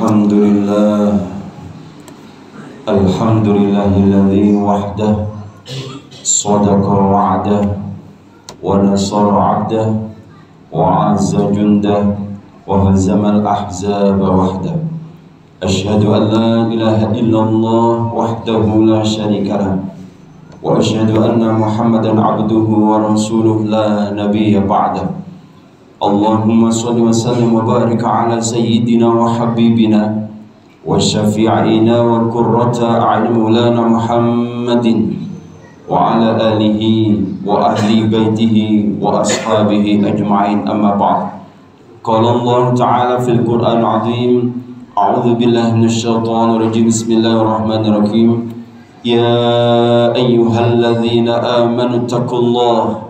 Alhamdulillahilladzi wahdah sadaqa wa'dah wa nasara 'abdah wa 'azza jundah wa hazamal ahzaba wahdah. Asyhadu an la ilaha illallah wahdahu la syarikalah wa asyhadu anna Muhammadan 'abduhu wa rasuluhu la nabiyya ba'dah. Allahumma shalli wa sallim wa barik ala sayyidina wa habibina wa syafi'ina wa qurrata a'yun maulana Muhammadin wa ala alihi wa ahli baitihi wa ashabihi ajma'in, amma ba'd. Qala Allah ta'ala fil Qur'an 'azim, a'udzu billahi minasy syaithanir rajim, bismillahirrahmanirrahim. Ya ayyuhalladzina amanu taqullaha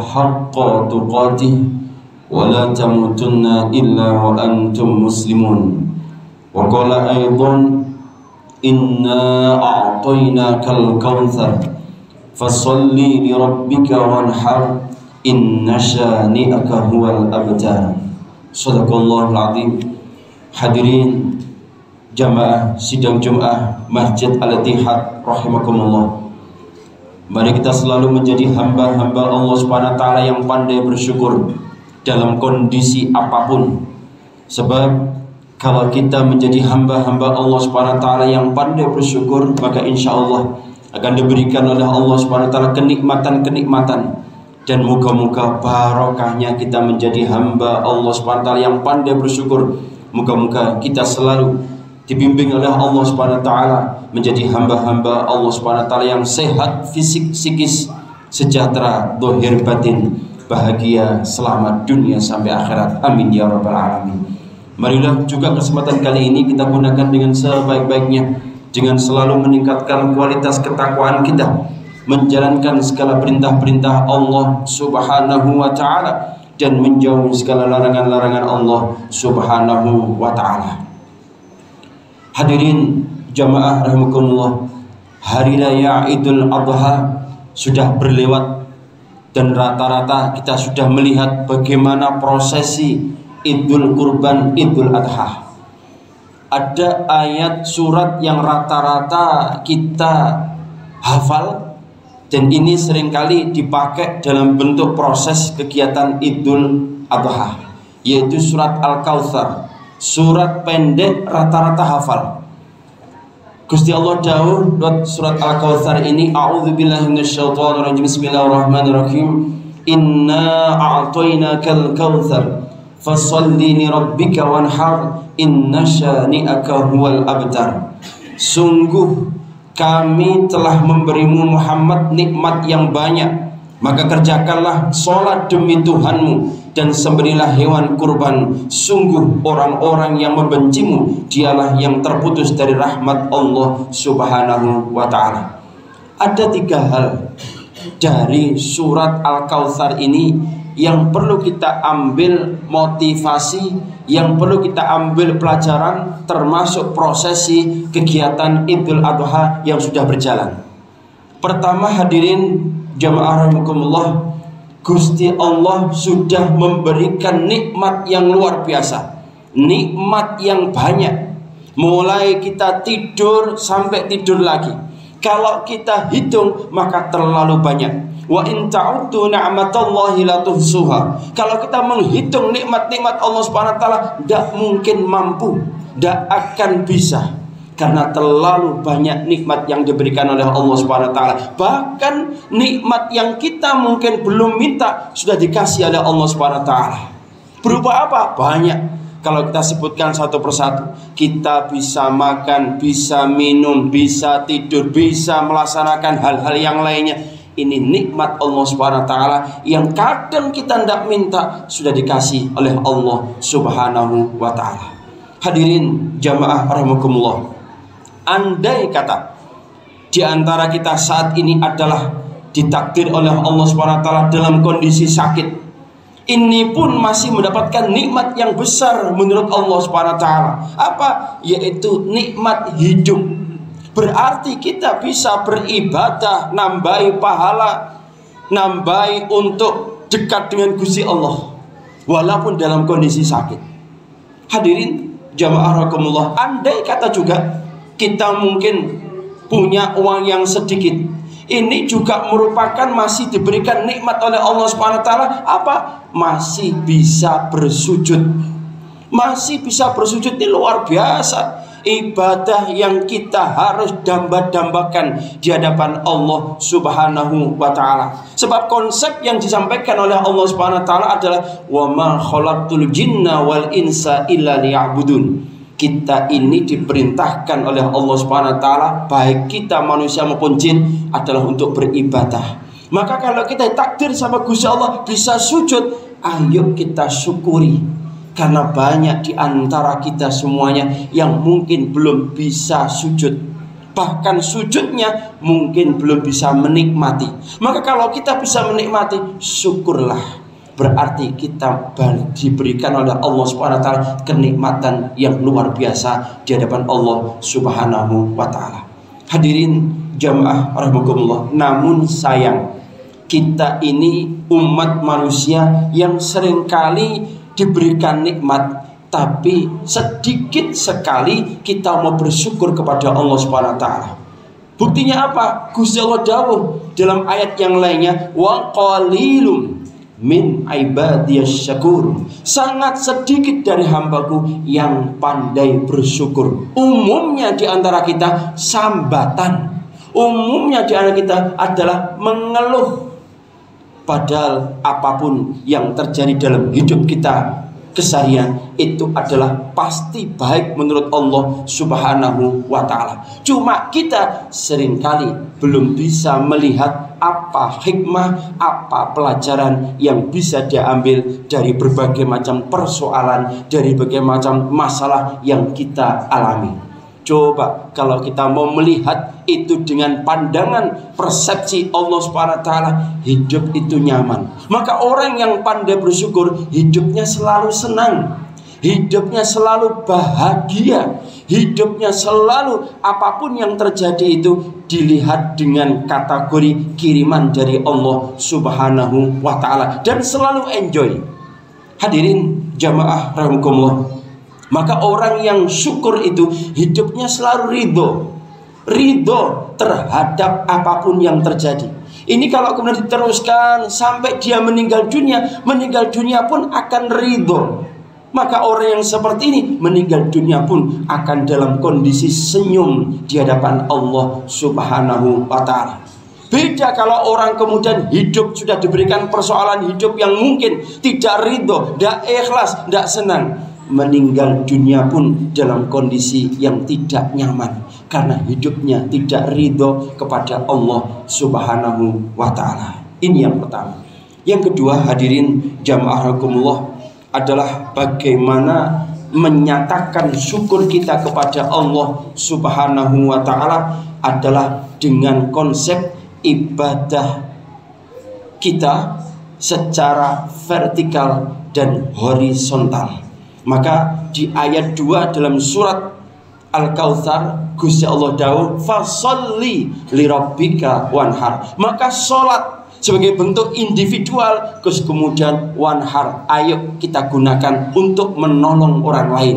haqqa tuqatih wa la tamutunna illa wa antum muslimun. Wa qala aidan, inna a'tainakal kautsar fasalli li rabbika wanhar inna syani'aka huwal abtar. Shadaqallahul azim. Hadirin jamaah sidang Jumat Masjid Al-Ittihad rahimakumullah. Mari kita selalu menjadi hamba-hamba Allah Subhanahu wa taala yang pandai bersyukur dalam kondisi apapun. Sebab kalau kita menjadi hamba-hamba Allah Subhanahu wa taala yang pandai bersyukur, maka insya Allah akan diberikan oleh Allah Subhanahu wa taala kenikmatan-kenikmatan, dan moga-moga barokahnya kita menjadi hamba Allah Subhanahu wa taala yang pandai bersyukur. Moga-moga kita selalu dibimbing oleh Allah Subhanahu wa taala menjadi hamba-hamba Allah Subhanahu wa taala yang sehat fisik, psikis, sejahtera zahir batin, bahagia, selamat dunia sampai akhirat. Amin ya rabbal alamin. Marilah juga kesempatan kali ini kita gunakan dengan sebaik-baiknya, dengan selalu meningkatkan kualitas ketakwaan kita, menjalankan segala perintah-perintah Allah Subhanahu wa taala dan menjauhi segala larangan-larangan Allah Subhanahu wa taala. Hadirin jamaah rahimakumullah, hari raya Idul Adha sudah berlewat dan rata-rata kita sudah melihat bagaimana prosesi Idul Kurban, Idul Adha. Ada ayat surat yang rata-rata kita hafal, dan ini seringkali dipakai dalam bentuk proses kegiatan Idul Adha, yaitu surat Al-Kautsar. Surat pendek rata-rata hafal. Gusti Allah dawuh buat surat Al-Kautsar ini, a'udzubillahi minasyaitonir rajim, bismillahirrahmanirrahim. Inna a'tainakal kautsar fasalli li rabbika wanhar inna syani'aka huwal abtar. Sungguh kami telah memberimu Muhammad nikmat yang banyak, maka kerjakanlah sholat demi Tuhanmu dan sembelilah hewan kurban. Sungguh orang-orang yang membencimu dialah yang terputus dari rahmat Allah Subhanahu wa ta'ala. Ada 3 hal dari surat Al-Kautsar ini yang perlu kita ambil motivasi, yang perlu kita ambil pelajaran, termasuk prosesi kegiatan Idul Adha yang sudah berjalan. Pertama, hadirin jamaah rahimakumullah, Gusti Allah sudah memberikan nikmat yang luar biasa, nikmat yang banyak. Mulai kita tidur sampai tidur lagi, kalau kita hitung maka terlalu banyak. Wa in ta'uddu ni'matallahi la tuhsuha. Kalau kita menghitung nikmat-nikmat Allah Subhanahu wa taala, tidak mungkin mampu, tidak akan bisa, karena terlalu banyak nikmat yang diberikan oleh Allah Subhanahu wa taala. Bahkan nikmat yang kita mungkin belum minta sudah dikasih oleh Allah Subhanahu wa taala. Berupa apa? Banyak. Kalau kita sebutkan satu persatu, kita bisa makan, bisa minum, bisa tidur, bisa melaksanakan hal-hal yang lainnya. Ini nikmat Allah Subhanahu wa taala yang kadang kita tidak minta sudah dikasih oleh Allah Subhanahu wa taala. Hadirin jamaah rahimakumullah, andai kata di antara kita saat ini adalah ditakdir oleh Allah Subhanahu wa taala dalam kondisi sakit, ini pun masih mendapatkan nikmat yang besar menurut Allah Subhanahu wa taala. Apa? Yaitu nikmat hidup. Berarti kita bisa beribadah, nambahi pahala, nambahi untuk dekat dengan Gusti Allah walaupun dalam kondisi sakit. Hadirin jamaah rahimakumullah, andai kata juga kita mungkin punya uang yang sedikit, ini juga merupakan masih diberikan nikmat oleh Allah Subhanahu wa taala. Apa? Masih bisa bersujud. Masih bisa bersujud, ini luar biasa. Ibadah yang kita harus damba-dambakan di hadapan Allah Subhanahu wa taala. Sebab konsep yang disampaikan oleh Allah Subhanahu wa taala adalah wa ma khalaqtul jinna wal insa illa liya'budun. Kita ini diperintahkan oleh Allah Subhanahu wa taala, baik kita manusia maupun jin, adalah untuk beribadah. Maka kalau kita takdir sama Gusti Allah bisa sujud, ayo kita syukuri. Karena banyak di antara kita semuanya yang mungkin belum bisa sujud. Bahkan sujudnya mungkin belum bisa menikmati. Maka kalau kita bisa menikmati, syukurlah. Berarti kita diberikan oleh Allah Subhanahu wa taala kenikmatan yang luar biasa di hadapan Allah Subhanahu wa taala. Hadirin jamaah rahimakumullah, namun sayang, kita ini umat manusia yang seringkali diberikan nikmat, tapi sedikit sekali kita mau bersyukur kepada Allah Subhanahu wa taala. Buktinya apa? Gusti Allah dawuh dalam ayat yang lainnya, wa qalilum min ibadiyasy syakur. Sangat sedikit dari hambaku yang pandai bersyukur. Umumnya di antara kita sambatan. Umumnya di antara kita adalah mengeluh. Padahal apapun yang terjadi dalam hidup kita keseharian itu adalah pasti baik menurut Allah Subhanahu wa taala. Cuma kita seringkali belum bisa melihat apa hikmah, apa pelajaran yang bisa diambil dari berbagai macam persoalan, dari berbagai macam masalah yang kita alami. Coba kalau kita mau melihat itu dengan pandangan persepsi Allah Subhanahu wa taala, hidup itu nyaman. Maka orang yang pandai bersyukur, hidupnya selalu senang, hidupnya selalu bahagia, hidupnya selalu apapun yang terjadi itu dilihat dengan kategori kiriman dari Allah Subhanahu wa taala dan selalu enjoy. Hadirin jamaah rahimakumullah, maka orang yang syukur itu hidupnya selalu ridho terhadap apapun yang terjadi. Ini kalau kemudian diteruskan sampai dia meninggal dunia pun akan ridho. Maka orang yang seperti ini meninggal dunia pun akan dalam kondisi senyum di hadapan Allah Subhanahu wa taala. Beda kalau orang kemudian hidup sudah diberikan persoalan hidup yang mungkin tidak ridho, tidak ikhlas, tidak senang, meninggal dunia pun dalam kondisi yang tidak nyaman karena hidupnya tidak ridho kepada Allah Subhanahu wa taala. Ini yang pertama. Yang kedua, hadirin jamaah rahimakumullah, adalah bagaimana menyatakan syukur kita kepada Allah Subhanahu wa taala adalah dengan konsep ibadah kita secara vertikal dan horizontal. Maka di ayat 2 dalam surat Al-Kautsar, Gusti Allah dawuh, fasholli lirabbika wanhar. Maka sholat sebagai bentuk individual, terus kemudian wanhar, ayo kita gunakan untuk menolong orang lain.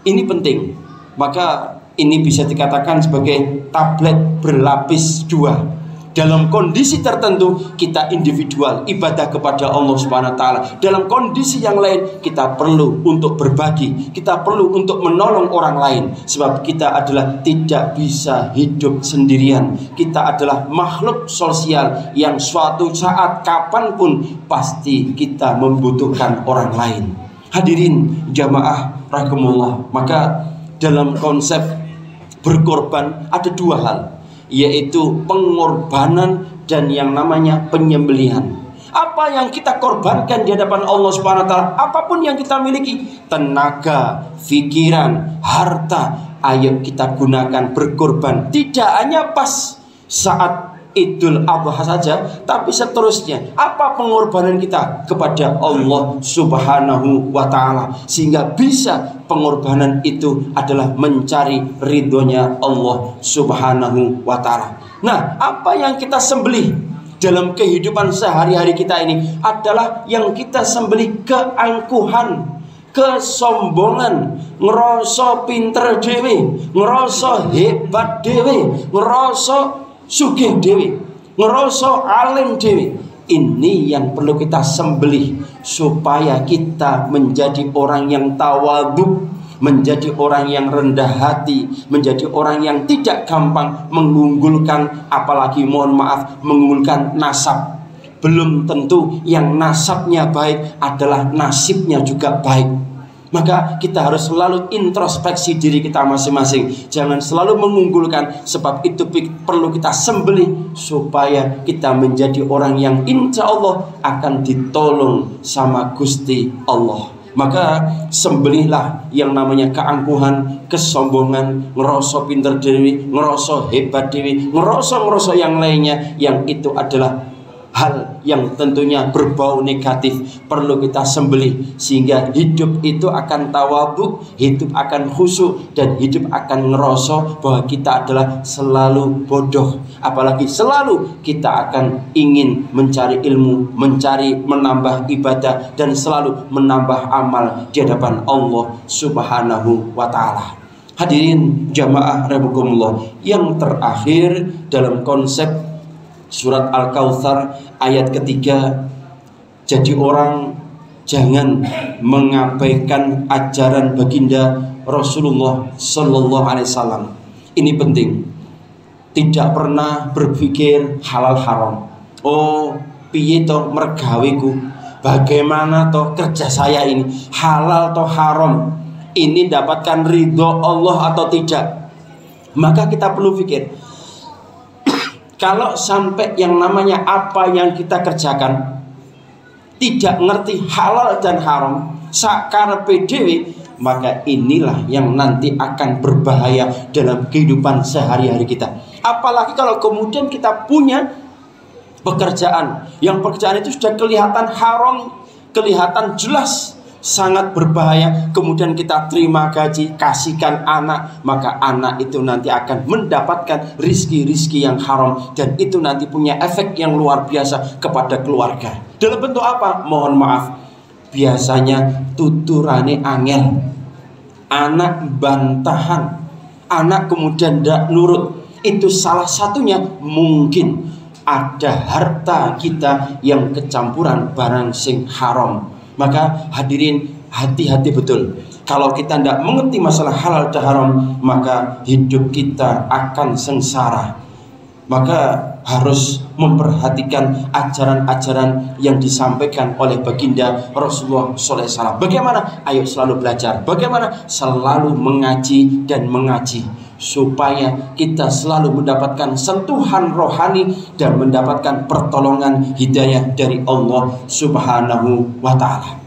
Ini penting. Maka ini bisa dikatakan sebagai tablet berlapis 2. Dalam kondisi tertentu kita individual ibadah kepada Allah Subhanahu wa taala. Dalam kondisi yang lain kita perlu untuk berbagi, kita perlu untuk menolong orang lain. Sebab kita adalah tidak bisa hidup sendirian. Kita adalah makhluk sosial yang suatu saat kapanpun pasti kita membutuhkan orang lain. Hadirin jamaah rahimakumullah, maka dalam konsep berkorban ada 2 hal, yaitu pengorbanan dan yang namanya penyembelihan. Apa yang kita korbankan di hadapan Allah Subhanahu wa taala, apapun yang kita miliki, tenaga, pikiran, harta, ayo kita gunakan berkorban. Tidak hanya pas saat Idul Adha saja, tapi seterusnya. Apa pengorbanan kita kepada Allah Subhanahu wa taala sehingga bisa pengorbanan itu adalah mencari ridhonya Allah Subhanahu wa taala. Nah, apa yang kita sembelih dalam kehidupan sehari-hari kita ini adalah yang kita sembelih keangkuhan, kesombongan, ngerasa pinter dhewe, ngerasa hebat dhewe, ngerasa sugih dhewe, ngerasa alim dhewe. Ini yang perlu kita sembelih supaya kita menjadi orang yang tawadhu, menjadi orang yang rendah hati, menjadi orang yang tidak gampang mengunggulkan, apalagi mohon maaf mengunggulkan nasab. Belum tentu yang nasabnya baik adalah nasibnya juga baik. Maka kita harus selalu introspeksi diri kita masing-masing. Jangan selalu mengunggulkan, sebab itu perlu kita sembelih supaya kita menjadi orang yang insya Allah akan ditolong sama Gusti Allah. Maka sembelihlah yang namanya keangkuhan, kesombongan, ngerasa pinter diri, ngerasa hebat diri, ngerasa yang lainnya, yang itu adalah hal yang tentunya berbau negatif. Perlu kita sembelih sehingga hidup itu akan tawadhu, hidup akan khusyuk, dan hidup akan ngerasa bahwa kita adalah selalu bodoh. Apalagi selalu kita akan ingin mencari ilmu, menambah ibadah, dan selalu menambah amal di hadapan Allah Subhanahu wa ta'ala. Hadirin jamaah rahimakumullah, yang terakhir dalam konsep surat Al-Kautsar ayat ketiga, jadi orang jangan mengabaikan ajaran baginda Rasulullah Sallallahu Alaihi Wasallam. Ini penting. Tidak pernah berpikir halal haram. Oh, piye to mergaweku? Bagaimana to kerja saya ini? Halal atau haram? Ini dapatkan ridho Allah atau tidak? Maka kita perlu pikir. Kalau sampai yang namanya apa yang kita kerjakan tidak ngerti halal dan haram, sakarepe dhewe, maka inilah yang nanti akan berbahaya dalam kehidupan sehari-hari kita. Apalagi kalau kemudian kita punya pekerjaan, yang pekerjaan itu sudah kelihatan haram, kelihatan jelas sangat berbahaya, kemudian kita terima gaji, kasihkan anak, maka anak itu nanti akan mendapatkan rizki-rizki yang haram, dan itu nanti punya efek yang luar biasa kepada keluarga. Dalam bentuk apa? Mohon maaf, biasanya tuturane angel, anak bantahan, anak kemudian tidak nurut. Itu salah satunya mungkin ada harta kita yang kecampuran barang sing haram. Maka hadirin, hati-hati betul. Kalau kita tidak mengerti masalah halal dan haram, maka hidup kita akan sengsara. Maka harus memperhatikan ajaran-ajaran yang disampaikan oleh baginda Rasulullah SAW. Bagaimana? Ayo selalu belajar. Bagaimana? Selalu mengaji dan mengaji, supaya kita selalu mendapatkan sentuhan rohani dan mendapatkan pertolongan hidayah dari Allah Subhanahu wa ta'ala.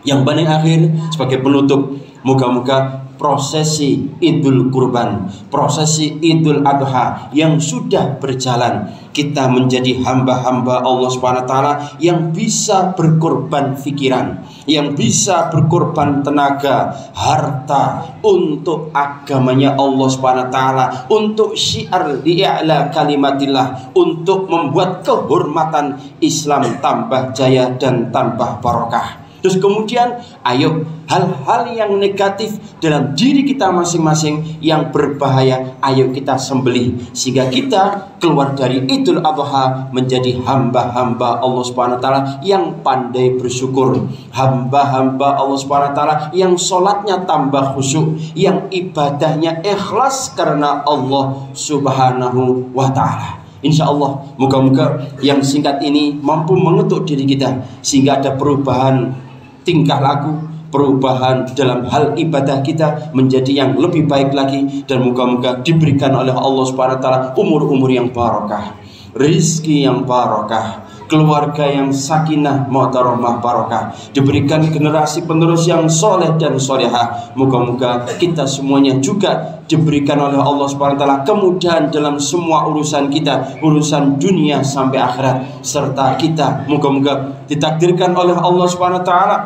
Yang paling akhir sebagai penutup, moga-moga prosesi Idul Kurban, prosesi Idul Adha yang sudah berjalan, kita menjadi hamba-hamba Allah Subhanahu wa ta'ala yang bisa berkorban pikiran, yang bisa berkorban tenaga, harta untuk agamanya Allah Subhanahu wa ta'ala, untuk syiar li'a'la kalimatillah, untuk membuat kehormatan Islam tambah jaya dan tambah barokah. Terus kemudian ayo hal-hal yang negatif dalam diri kita masing-masing yang berbahaya, ayo kita sembelih sehingga kita keluar dari Idul Adha menjadi hamba-hamba Allah Subhanahu wa ta'ala yang pandai bersyukur, hamba-hamba Allah Subhanahu wa ta'ala yang sholatnya tambah khusyuk, yang ibadahnya ikhlas karena Allah Subhanahu wa ta'ala. Insya Allah moga-moga yang singkat ini mampu mengetuk diri kita sehingga ada perubahan tingkah laku, perubahan dalam hal ibadah kita menjadi yang lebih baik lagi, dan moga-moga diberikan oleh Allah Subhanahu wa ta'ala umur-umur yang barokah, rizki yang barokah, keluarga yang sakinah mawaddah barokah, diberikan generasi penerus yang soleh dan solehah. Moga-moga kita semuanya juga diberikan oleh Allah Subhanahu wa ta'ala kemudahan dalam semua urusan kita, urusan dunia sampai akhirat, serta kita moga-moga ditakdirkan oleh Allah Subhanahu wa ta'ala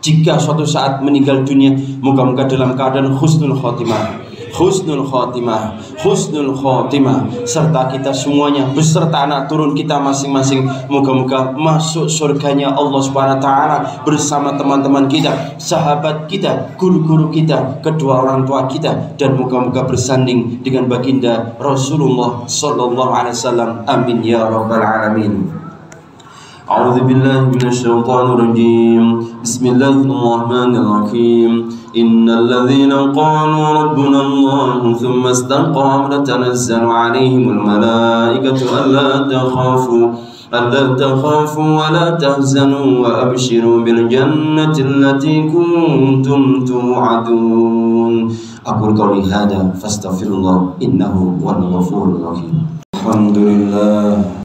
jika suatu saat meninggal dunia, moga-moga dalam keadaan husnul khotimah, husnul khotimah, serta kita semuanya beserta anak turun kita masing-masing, moga-moga masuk surganya Allah Subhanahu wa taala bersama teman-teman kita, sahabat kita, guru-guru kita, kedua orang tua kita, dan moga-moga bersanding dengan baginda Rasulullah sallallahu alaihi wasallam. Amin ya rabbal alamin. A'udzu billahi minasyaitonir rajim. Bismillahirrahmanirrahim. Innal ladzina qalu rabbuna Allah tsumma istaqamu tatanazzalu 'alaihimul malaikatu alla takhafu wa la tahzanu wa abshiru bil jannati allati kuntum tu'adun. Aqul qawli hadza fastaghfirullah innahu huwal ghafurur rahim. Alhamdulillah.